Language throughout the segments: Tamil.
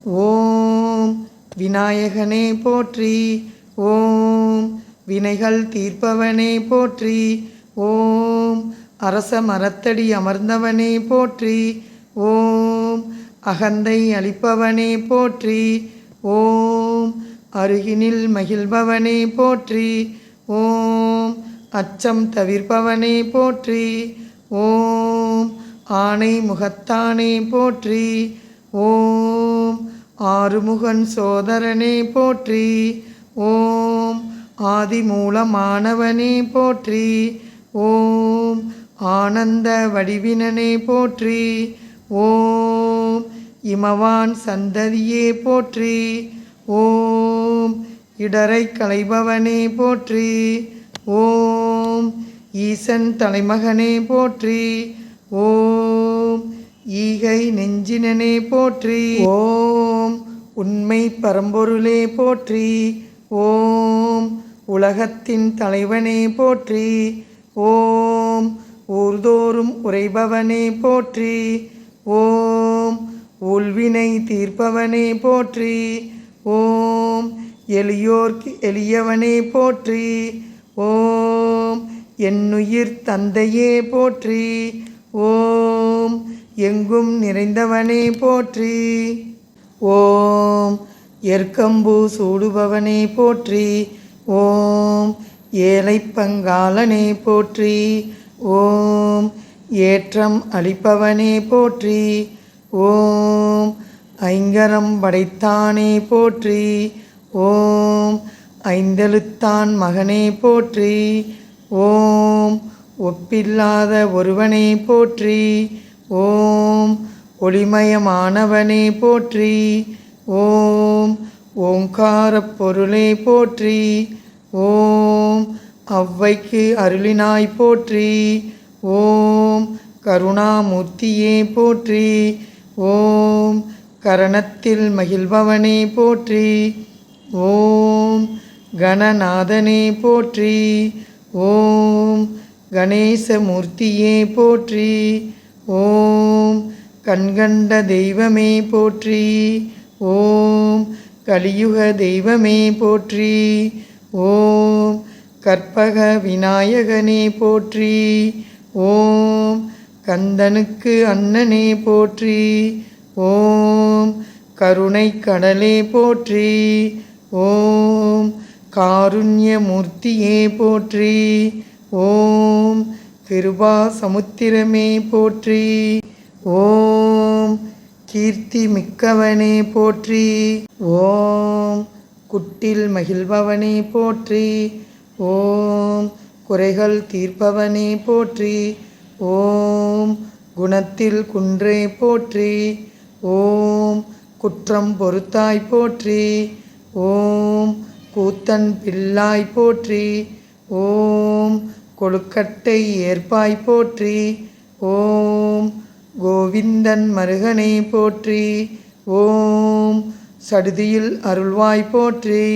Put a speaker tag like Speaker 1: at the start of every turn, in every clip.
Speaker 1: ஓம் விநாயகனே போற்றி. ஓம் வினைகள் தீர்ப்பவனே போற்றி. ஓம் அரச மரத்தடி அமர்ந்தவனே போற்றி. ஓம் அகந்தை அளிப்பவனே போற்றி. ஓம் அருகினில் மகிழ்பவனே போற்றி. ஓம் அச்சம் தவிர்ப்பவனே போற்றி. ஓம் ஆணை முகத்தானே போற்றி. ஓம் ஆறுமுகன் சோதரனே போற்றி. ஓம் ஆதிமூலமானவனே போற்றி. ஓம் ஆனந்த வடிவினனே போற்றி. ஓம் இமவான் சந்ததியே போற்றி. ஓம் இடரை களைபவனே போற்றி. ஓம் ஈசன் தலைமகனே போற்றி. ஓம் ஈகை நெஞ்சினனே போற்றி. ஓம் உண்மை பரம்பொருளே போற்றி. ஓம் உலகத்தின் தலைவனே போற்றி. ஓம் ஊர்தோறும் உரைபவனே போற்றி. ஓம் உள்வினை தீர்ப்பவனே போற்றி. ஓம் எளியோர்க்கு எளியவனே போற்றி. ஓம் என்னுயிர் தந்தையே போற்றி. ஓம் எங்கும் நிறைந்தவனே போற்றி. ஓம் எற்கம்பு சூடுபவனே போற்றி. ஓம் ஏழை பங்காளனே போற்றி. ஓம் ஏற்றம் அளிப்பவனே போற்றி. ஓம் ஐங்கரம் படைத்தானே போற்றி. ஓம் ஐந்தெழுத்தான் மகனே போற்றி. ஓம் ஒப்பில்லாத ஒருவனே போற்றி. ஓம் ஒளிமயமானவனே போற்றி. ஓம் ஓங்காரப் பொருளே போற்றி. ஓம் அவ்வைக்கு அருளினாய் போற்றி. ஓம் கருணாமூர்த்தியே போற்றி. ஓம் கரணத்தில் மகிழ்பவனே போற்றி. ஓம் கணநாதனே போற்றி. ஓம் கணேசமூர்த்தியே போற்றி. ஓம் கண்கண்ட தெய்வமே போற்றி. ஓம் கலியுக தெய்வமே போற்றி. ஓம் கற்பக விநாயகனே போற்றி. ஓம் கந்தனுக்கு அண்ணனே போற்றி. ஓம் கருணை கடலே போற்றி. ஓம் காருண்யமூர்த்தியே போற்றி. ஓம் கிருபா சமுத்திரமே போற்றி. ஓம் கீர்த்தி மிக்கவனே போற்றி. ஓம் குட்டில் மகிழ்பவனே போற்றி. ஓம் குறைகள் தீர்ப்பவனே போற்றி. ஓம் குணத்தில் குன்றே போற்றி. ஓம் குற்றம் பொறுத்தாய் போற்றி. ஓம் கூத்தன் பிள்ளாய் போற்றி. ஓம் கொழுக்கட்டை ஏற்பாய் போற்றி. ஓம் கோவிந்தன் மருகனே போற்றி. ஓம் சடுதியில் அருள்வாய் போற்றி.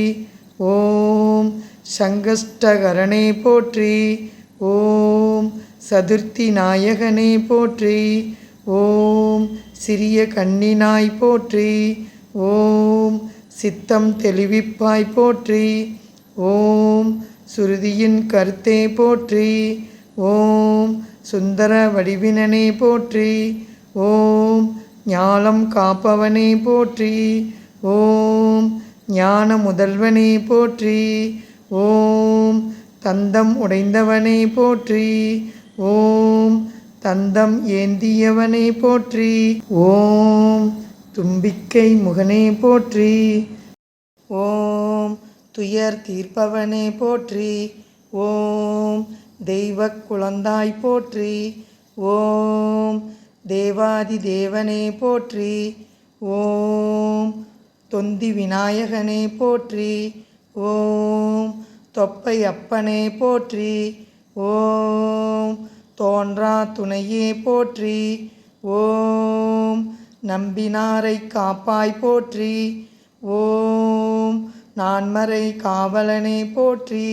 Speaker 1: ஓம் சங்கஷ்டகரனே போற்றி. ஓம் சதுர்த்தி நாயகனே போற்றி. ஓம் சிறிய கண்ணினாய் போற்றி. ஓம் சித்தம் தெளிவிப்பாய் போற்றி. ஓம் சுருதியின் கருத்தே போற்றி. ஓம் சுந்தர வடிவினனே போற்றி. ஓம் ஞானம் காப்பவனே போற்றி. ஓம் ஞான முதல்வனே போற்றி. ஓம் தந்தம் உடைந்தவனே போற்றி. ஓம் தந்தம் ஏந்தியவனே போற்றி. ஓம் தும்பிக்கை முகனே போற்றி. ஓம் துயர் தீர்ப்பவனே போற்றி. ஓம் தெய்வக் குழந்தாய் போற்றி. ஓம் தேவாதி தேவனே போற்றி. ஓம் தொந்தி விநாயகனே போற்றி. ஓம் தொப்பை அப்பனே போற்றி. ஓம் தோன்றா துணையே போற்றி. ஓம் நம்பினாரை காப்பாய் போற்றி. ஓம் நான்மறை காவலனே போற்றி.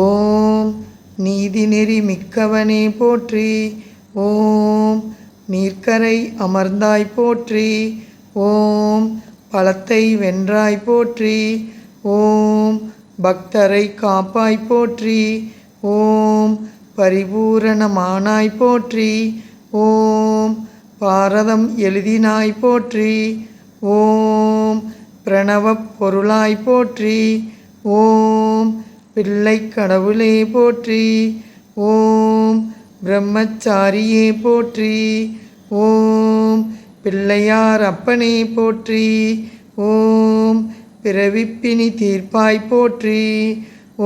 Speaker 1: ஓம் நீதிநெறி மிக்கவனே போற்றி. ஓம் நீர்க்கரை அமர்ந்தாய் போற்றி. ஓம் பலத்தை வென்றாய் போற்றி. ஓம் பக்தரை காப்பாய் போற்றி. ஓம் பரிபூரணமானாய் போற்றி. ஓம் பாரதம் எழுதினாய் போற்றி. ஓம் பிரணவப் பொருளாய் போற்றி. ஓம் பிள்ளை கடவுளே போற்றி. ஓம் பிரம்மச்சாரியே போற்றி. ஓம் பிள்ளையார் அப்பனே போற்றி. ஓம் பிறவிப்பினி தீர்ப்பாய் போற்றி.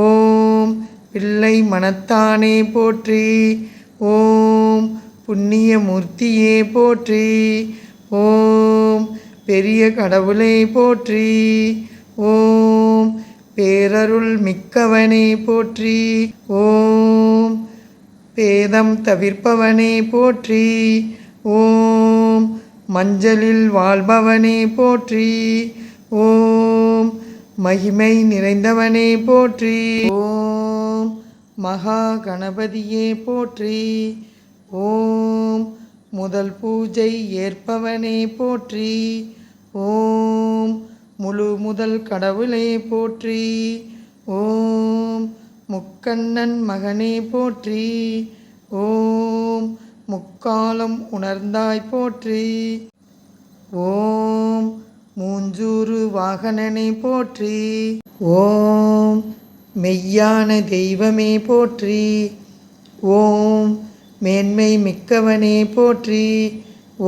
Speaker 1: ஓம் பிள்ளை மனத்தானே போற்றி. ஓம் புண்ணிய மூர்த்தியே போற்றி. ஓம் பெரிய கடவுளே போற்றி. ஓம் பேரருள் மிக்கவனே போற்றி. ஓம் பேதம் தவிர்ப்பவனே போற்றி. ஓம் மஞ்சளில் வாழ்பவனே போற்றி. ஓம் மகிமை நிறைந்தவனே போற்றி. ஓம் மகா கணபதியே போற்றி. ஓம் முதல் பூஜை ஏற்பவனே போற்றி. ஓம் முழு முதல் கடவுளே போற்றி. ஓம் முக்கண்ணன் மகனே போற்றி. ஓம் முக்காலம் உணர்ந்தாய் போற்றி. ஓம் மூஞ்சூறு வாகனனே போற்றி. ஓம் மெய்யான தெய்வமே போற்றி. ஓம் மேன்மை மிக்கவனே போற்றி.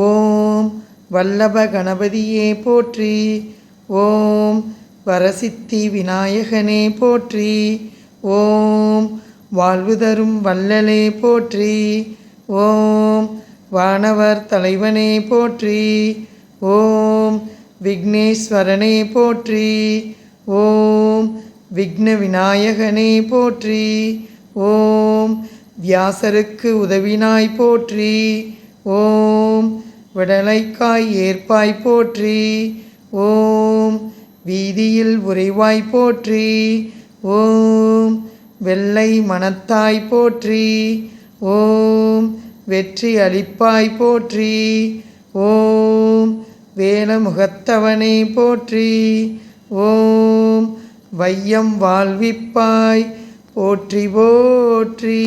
Speaker 1: ஓம் வல்லப கணபதியே போற்றி. ஓம் வரசித்தி விநாயகனே போற்றி. ஓம் வாழ்வு தரும் வள்ளலே போற்றி. ஓம் வானவர் தலைவனே போற்றி. ஓம் விக்னேஸ்வரனே போற்றி. ஓம் விக்ன விநாயகனே போற்றி. ஓம் வியாசருக்கு உதவினாய் போற்றி. ஓம் விடலைக்காய் ஏற்பாய் போற்றி. ஓம் வீதியில் உறைவாய் போற்றி. ஓம் வெள்ளை மனத்தாய் போற்றி. ஓம் வெற்றி அளிப்பாய் போற்றி. ஓம் வேலமுகத்தவனே போற்றி. ஓம் வையம் வாழ்விப்பாய் போற்றி போற்றி.